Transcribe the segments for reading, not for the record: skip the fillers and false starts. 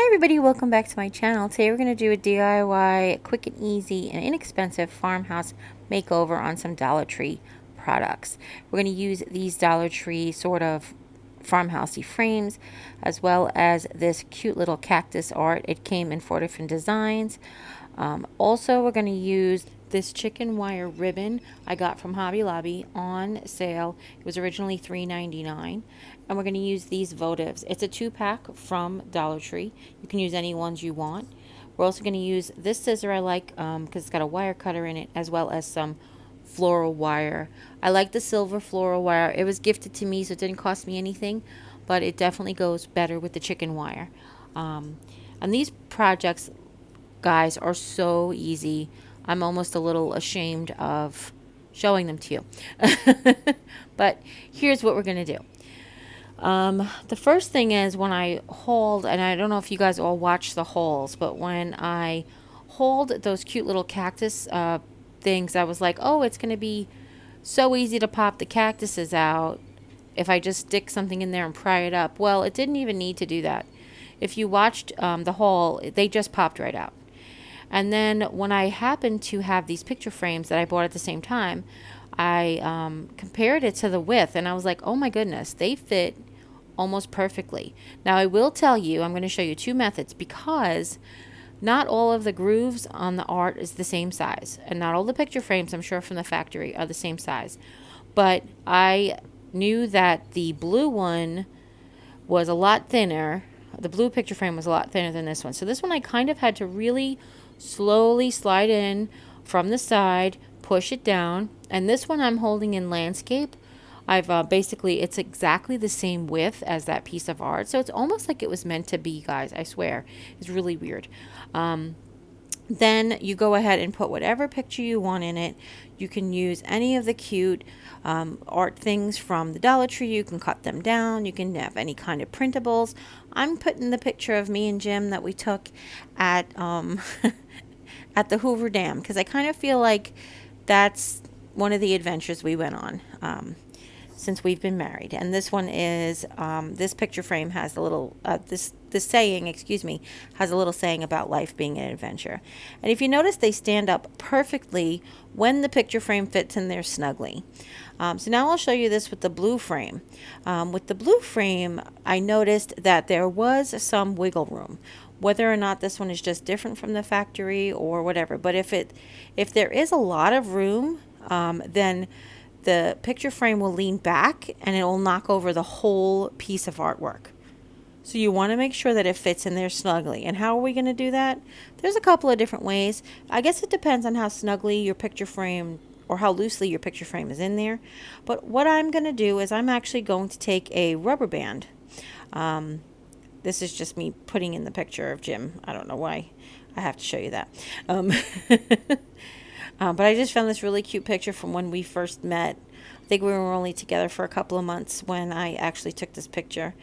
Hi everybody, welcome back to my channel. Today we're going to do a DIY quick and easy and inexpensive farmhouse makeover on some Dollar Tree products. We're going to use these Dollar Tree sort of farmhousey frames as well as this cute little cactus art. It came in 4 different designs. Also we're going to use this chicken wire ribbon I got from Hobby Lobby on sale. It was originally $3.99. And we're going to use these votives. It's a 2-pack from Dollar Tree. You can use any ones you want. We're also going to use this scissor I like because it's got a wire cutter in it, as well as some floral wire. I like the silver floral wire. It was gifted to me, so it didn't cost me anything, but it definitely goes better with the chicken wire. And these projects, guys, are so easy. I'm almost a little ashamed of showing them to you. But here's what we're going to do. The first thing is when I hauled, and I don't know if you guys all watch the hauls, but when I hauled those cute little cactus things, I was like, oh, it's going to be so easy to pop the cactuses out if I just stick something in there and pry it up. Well, it didn't even need to do that. If you watched the haul, they just popped right out. And then when I happened to have these picture frames that I bought at the same time, I compared it to the width, and I was like, oh my goodness, they fit almost perfectly. Now I will tell you, I'm going to show you 2 methods, because not all of the grooves on the art is the same size, and not all the picture frames, I'm sure, from the factory are the same size. But I knew that the blue one was a lot thinner. The blue picture frame was a lot thinner than this one. So this one I kind of had to really slowly slide in from the side, push it down. And this one I'm holding in landscape. I've basically, it's exactly the same width as that piece of art. So it's almost like it was meant to be, guys. I swear. It's really weird. Then you go ahead and put whatever picture you want in it. You can use any of the cute art things from the Dollar Tree. You can cut them down. You can have any kind of printables. I'm putting the picture of me and Jim that we took at at the Hoover Dam, because I kind of feel like that's one of the adventures we went on since we've been married. And this one is this picture frame has a little this saying, excuse me, has a little saying about life being an adventure. And if you notice, they stand up perfectly when the picture frame fits in there snugly. So now I'll show you this with the blue frame. With the blue frame, I noticed that there was some wiggle room. Whether or not this one is just different from the factory or whatever, but if there is a lot of room, then the picture frame will lean back and it will knock over the whole piece of artwork. So you want to make sure that it fits in there snugly. And how are we going to do that? There's a couple of different ways. I guess it depends on how snugly your picture frame, or how loosely your picture frame is in there. But what I'm going to do is I'm actually going to take a rubber band. This is just me putting in the picture of Jim. I don't know why I have to show you that. But I just found this really cute picture from when we first met. I think we were only together for a couple of months when I actually took this picture.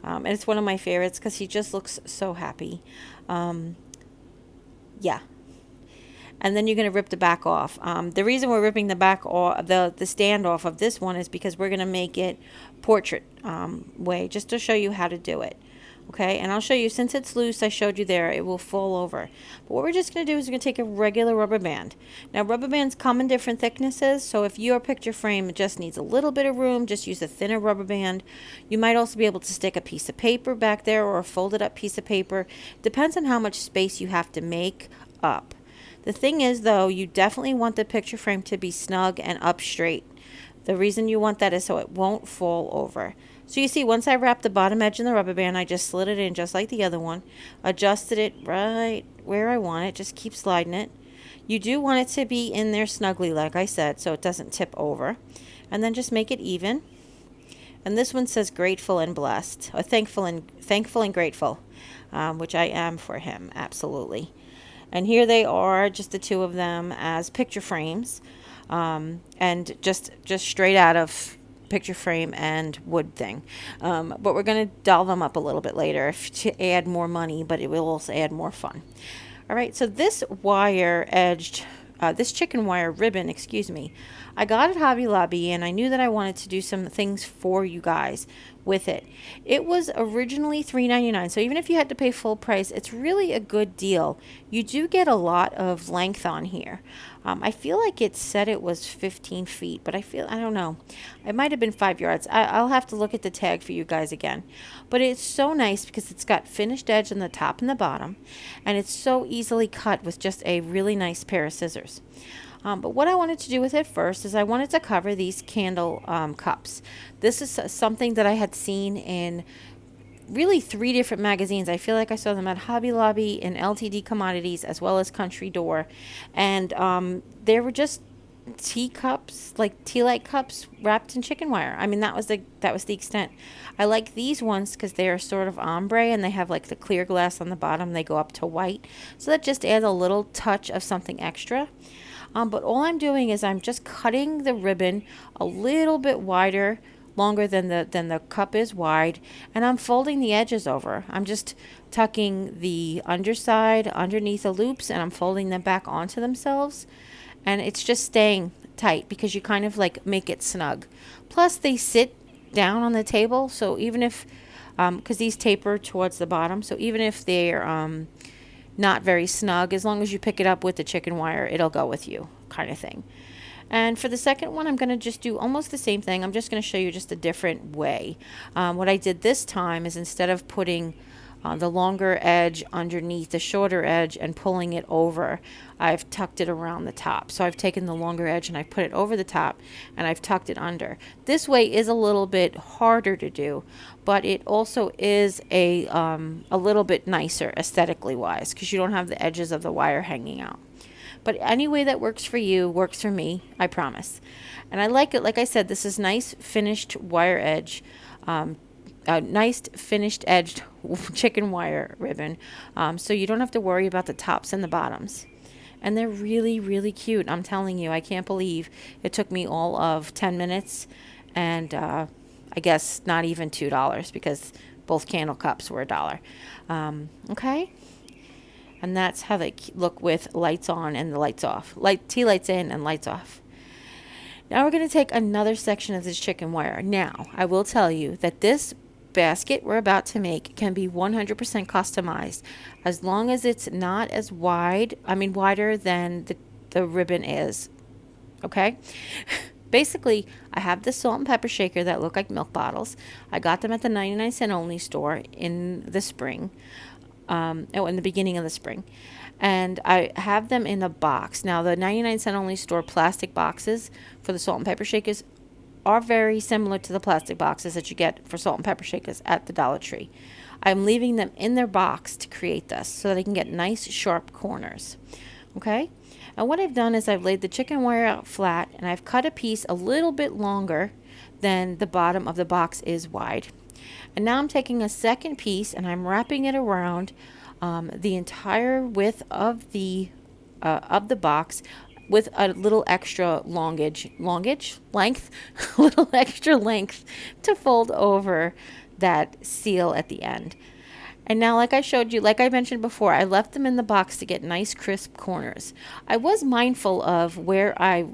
And it's one of my favorites because he just looks so happy. Yeah. And then you're going to rip the back off. The reason we're ripping the back off, the stand off of this one, is because we're going to make it portrait way, just to show you how to do it. Okay, and I'll show you, since it's loose, I showed you there, it will fall over. But what we're just going to do is we're going to take a regular rubber band. Now, rubber bands come in different thicknesses, so if your picture frame just needs a little bit of room, just use a thinner rubber band. You might also be able to stick a piece of paper back there, or a folded up piece of paper. Depends on how much space you have to make up. The thing is, though, you definitely want the picture frame to be snug and up straight. The reason you want that is so it won't fall over. So you see, once I wrapped the bottom edge in the rubber band, I just slid it in just like the other one, adjusted it right where I want it, just keep sliding it. You do want it to be in there snugly, like I said, so it doesn't tip over. And then just make it even. And this one says grateful and blessed, or thankful and grateful, which I am for him, absolutely. And here they are, just the 2 of them as picture frames, and just straight out of picture frame and wood thing. But we're going to doll them up a little bit later to add more money, but it will also add more fun. All right, so this wire edged, this chicken wire ribbon, excuse me, I got at Hobby Lobby, and I knew that I wanted to do some things for you guys with it. It was originally $3.99, so even if you had to pay full price, it's really a good deal. You do get a lot of length on here. I feel like it said it was 15 feet, but I don't know. It might have been 5 yards. I'll have to look at the tag for you guys again. But it's so nice because it's got finished edge on the top and the bottom, and it's so easily cut with just a really nice pair of scissors. But what I wanted to do with it first is I wanted to cover these candle cups. This is something that I had seen in really 3 different magazines. I feel like I saw them at Hobby Lobby and LTD Commodities as well as Country Door. And they were just teacups, like tea light cups wrapped in chicken wire. I mean, that was the extent. I like these ones because they are sort of ombre and they have like the clear glass on the bottom. They go up to white. So that just adds a little touch of something extra. But all I'm doing is I'm just cutting the ribbon a little bit wider, longer than the cup is wide, and I'm folding the edges over. I'm just tucking the underside underneath the loops, and I'm folding them back onto themselves, and it's just staying tight because you kind of like make it snug. Plus they sit down on the table, so even if because these taper towards the bottom, so even if they're not very snug, as long as you pick it up with the chicken wire, it'll go with you, kind of thing. And for the second one, I'm going to just do almost the same thing. I'm just going to show you just a different way. What I did this time is instead of putting the longer edge underneath the shorter edge and pulling it over, I've tucked it around the top. So I've taken the longer edge and I've put it over the top and I've tucked it under. This way is a little bit harder to do, but it also is a little bit nicer aesthetically wise because you don't have the edges of the wire hanging out. But any way that works for you works for me, I promise. And I like it. Like I said, this is nice finished wire edge, nice finished edged chicken wire ribbon. So you don't have to worry about the tops and the bottoms. And they're really, really cute. I'm telling you, I can't believe it took me all of 10 minutes and I guess not even $2 because both candle cups were $1. Okay. And that's how they look with lights on and the lights off. Tea lights in and lights off. Now we're going to take another section of this chicken wire. Now, I will tell you that this basket we're about to make can be 100% customized as long as it's not as wider than the ribbon is. Okay? Basically, I have this salt and pepper shaker that look like milk bottles. I got them at the 99-cent only store in the spring. In the beginning of the spring, and I have them in a box. Now the 99-cent only store plastic boxes for the salt and pepper shakers are very similar to the plastic boxes that you get for salt and pepper shakers at the Dollar Tree. I'm leaving them in their box to create this so that I can get nice sharp corners. Okay, and what I've done is I've laid the chicken wire out flat and I've cut a piece a little bit longer than the bottom of the box is wide. And now I'm taking a second piece and I'm wrapping it around the entire width of the box with a little extra length, a little extra length to fold over that seal at the end. And now, like I showed you, like I mentioned before, I left them in the box to get nice crisp corners. I was mindful of where I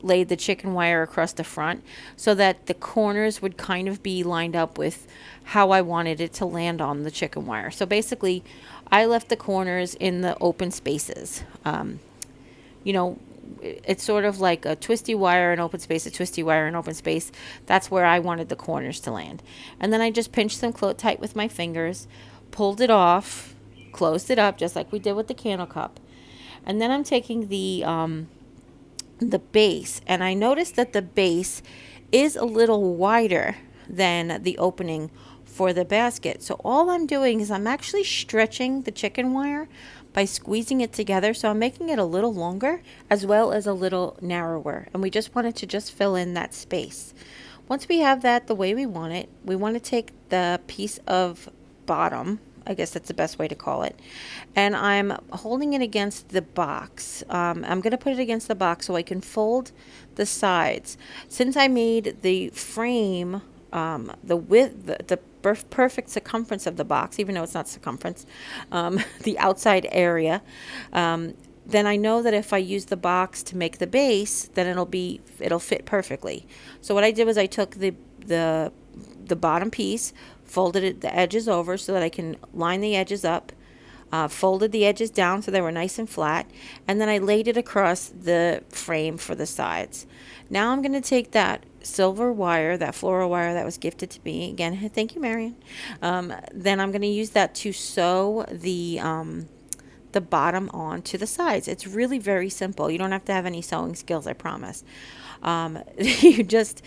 laid the chicken wire across the front so that the corners would kind of be lined up with how I wanted it to land on the chicken wire. So basically, I left the corners in the open spaces. It's sort of like a twisty wire, an open space, a twisty wire, an open space. That's where I wanted the corners to land. And then I just pinched them tight with my fingers, pulled it off, closed it up just like we did with the candle cup. And then I'm taking the base, and I noticed that the base is a little wider than the opening for the basket. So all I'm doing is I'm actually stretching the chicken wire by squeezing it together. So I'm making it a little longer as well as a little narrower, and we just wanted to just fill in that space. Once we have that the way we want it, we want to take the piece of bottom, I guess that's the best way to call it, and I'm holding it against the box. I'm going to put it against the box so I can fold the sides. Since I made the frame the width, the perfect circumference of the box, even though it's not circumference, the outside area, then I know that if I use the box to make the base, then it'll fit perfectly. So what I did was I took the the bottom piece, folded the edges over so that I can line the edges up, folded the edges down so they were nice and flat, and then I laid it across the frame for the sides. Now I'm going to take that silver wire, that floral wire that was gifted to me, again, thank you, Marion. Then I'm going to use that to sew the bottom on to the sides. It's really very simple. You don't have to have any sewing skills, I promise. You just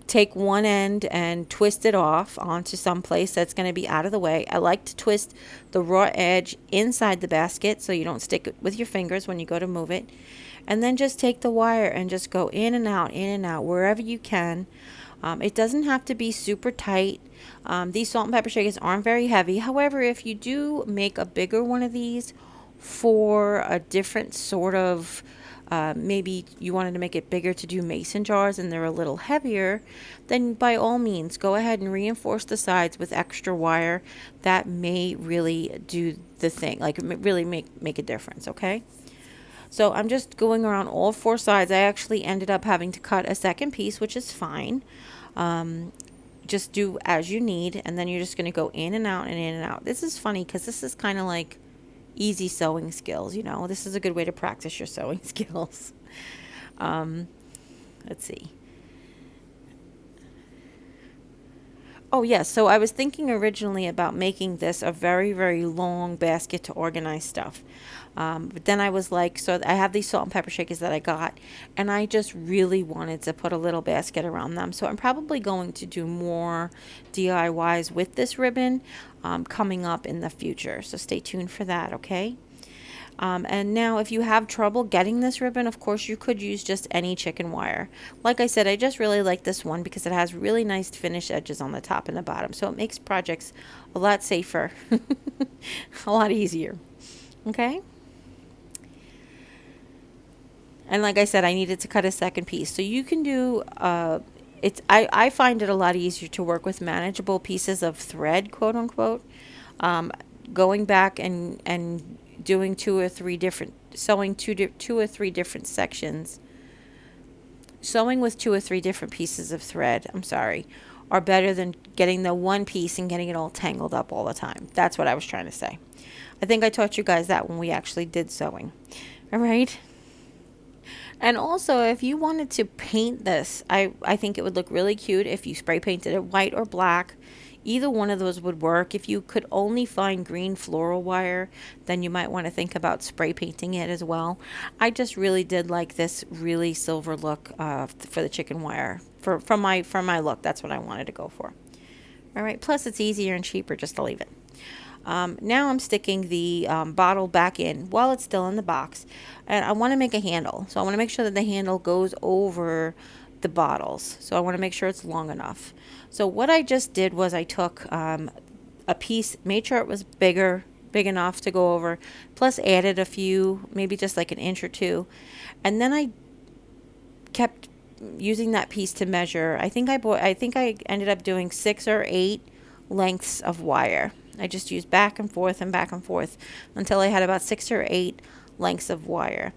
take one end and twist it off onto some place that's going to be out of the way. I like to twist the raw edge inside the basket so you don't stick it with your fingers when you go to move it. And then just take the wire and just go in and out, wherever you can. It doesn't have to be super tight. These salt and pepper shakers aren't very heavy. However, if you do make a bigger one of these for a different sort of, maybe you wanted to make it bigger to do mason jars and they're a little heavier, then by all means go ahead and reinforce the sides with extra wire. That may really do the thing, like really make a difference, okay? So I'm just going around all four sides. I actually ended up having to cut a second piece, which is fine. Just do as you need, and then you're just going to go in and out and in and out. This is funny because this is kind of like easy sewing skills, you know. This is a good way to practice your sewing skills. Let's see. Oh yes, so I was thinking originally about making this a very, very long basket to organize stuff. But then I was like, so I have these salt and pepper shakers that I got, and I just really wanted to put a little basket around them. So I'm probably going to do more DIYs with this ribbon coming up in the future. So stay tuned for that, okay? And now if you have trouble getting this ribbon, of course you could use just any chicken wire. Like I said, I just really like this one because it has really nice finished edges on the top and the bottom. So it makes projects a lot safer, a lot easier. Okay? And like I said, I needed to cut a second piece. So you can do, I find it a lot easier to work with manageable pieces of thread, quote unquote. Going back and doing two or three different sections, sewing with 2 or 3 different pieces of thread, are better than getting the one piece and getting it all tangled up all the time. That's what I was trying to say. I think I taught you guys that when we actually did sewing. All right. And also, if you wanted to paint this, I think it would look really cute if you spray painted it white or black. Either one of those would work. If you could only find green floral wire, then you might want to think about spray painting it as well. I just really did like this really silver look for the chicken wire. For my look, that's what I wanted to go for. All right, plus it's easier and cheaper just to leave it. Now I'm sticking the bottle back in while it's still in the box. And I want to make a handle. So I want to make sure that the handle goes over the bottles. So I want to make sure it's long enough. So what I just did was I took a piece, made sure it was big enough to go over, plus added a few, maybe just like an inch or two. And then I kept using that piece to measure. I think I ended up doing 6 or 8 lengths of wire. I just used back and forth until I had about 6 or 8 lengths of wire.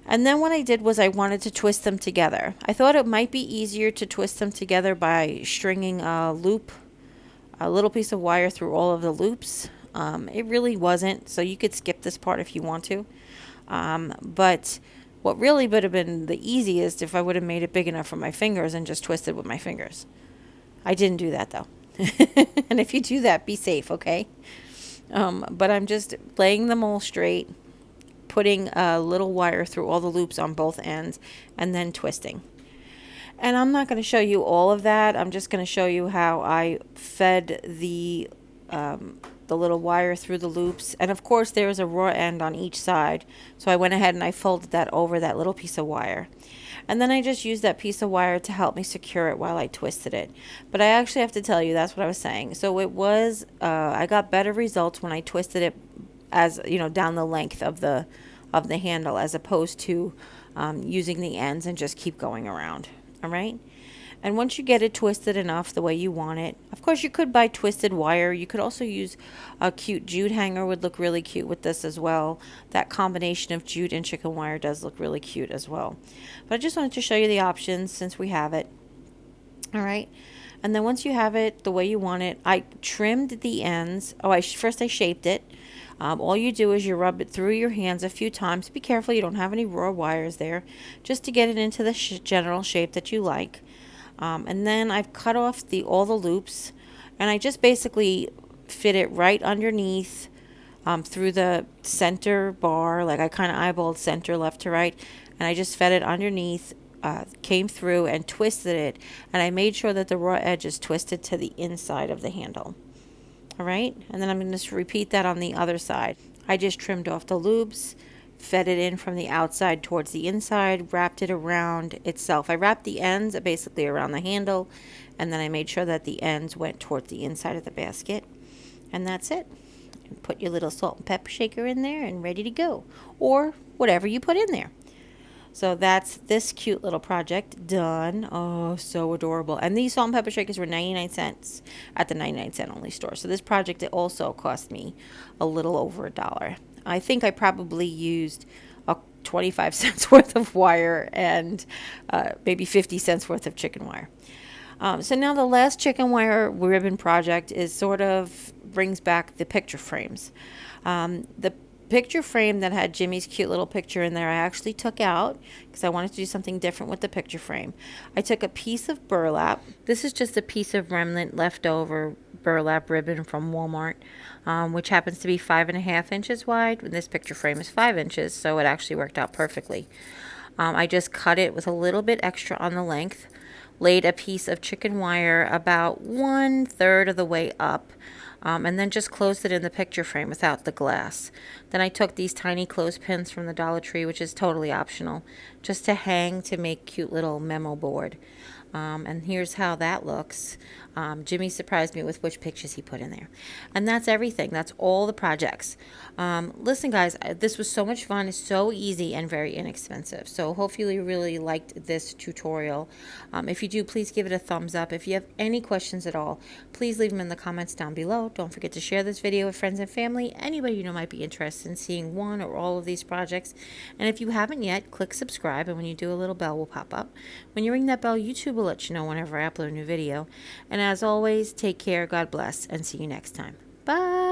And then what I did was I wanted to twist them together. I thought it might be easier to twist them together by stringing a little piece of wire through all of the loops. It really wasn't, so you could skip this part if you want to. But what really would have been the easiest if I would have made it big enough for my fingers and just twisted with my fingers. I didn't do that though. And if you do that, be safe, okay? But I'm just laying them all straight, putting a little wire through all the loops on both ends, and then twisting. And I'm not going to show you all of that. I'm just going to show you how I fed the little wire through the loops. And of course there is a raw end on each side, so I went ahead and I folded that over that little piece of wire. And then I just used that piece of wire to help me secure it while I twisted it. But I actually have to tell you, that's what I was saying. So it was, I got better results when I twisted it, as you know, down the length of the handle, as opposed to using the ends and just keep going around. All right. And once you get it twisted enough the way you want it, of course you could buy twisted wire. You could also use a cute jute hanger, would look really cute with this as well. That combination of jute and chicken wire does look really cute as well. But I just wanted to show you the options since we have it. All right. And then once you have it the way you want it, I trimmed the ends. Oh, first I shaped it. All you do is you rub it through your hands a few times. Be careful you don't have any raw wires there, just to get it into the general shape that you like. And then I've cut off all the loops, and I just basically fit it right underneath, through the center bar. Like I kind of eyeballed center left to right, and I just fed it underneath, came through and twisted it, and I made sure that the raw edge is twisted to the inside of the handle. All right, and then I'm going to repeat that on the other side. I just trimmed off the loops, fed it in from the outside towards the inside, wrapped it around itself. I wrapped the ends basically around the handle, and then I made sure that the ends went towards the inside of the basket, and that's it. And put your little salt and pepper shaker in there and ready to go, or whatever you put in there. So that's this cute little project done. Oh, so adorable. And these salt and pepper shakers were 99 cents at the 99-cent only store. So this project, it also cost me a little over $1. I think I probably used 25 cents worth of wire and maybe 50 cents worth of chicken wire. So now the last chicken wire ribbon project is sort of brings back the picture frames. The picture frame that had Jimmy's cute little picture in there, I actually took out because I wanted to do something different with the picture frame. I took a piece of burlap. This is just a piece of remnant leftover burlap ribbon from Walmart, which happens to be 5.5 inches wide. And this picture frame is 5 inches, so it actually worked out perfectly. I just cut it with a little bit extra on the length, laid a piece of chicken wire about 1/3 of the way up, and then just closed it in the picture frame without the glass. Then I took these tiny clothespins from the Dollar Tree, which is totally optional, just to hang to make cute little memo board. And here's how that looks. Jimmy surprised me with which pictures he put in there. And that's everything. That's all the projects. Listen, guys, this was so much fun. It's so easy and very inexpensive. So hopefully you really liked this tutorial. If you do, please give it a thumbs up. If you have any questions at all, please leave them in the comments down below. Don't forget to share this video with friends and family, anybody you know might be interested in seeing one or all of these projects. And if you haven't yet, click subscribe, and when you do, a little bell will pop up. When you ring that bell, YouTube will let you know whenever I upload a new video. And as always, take care, God bless, and see you next time. Bye.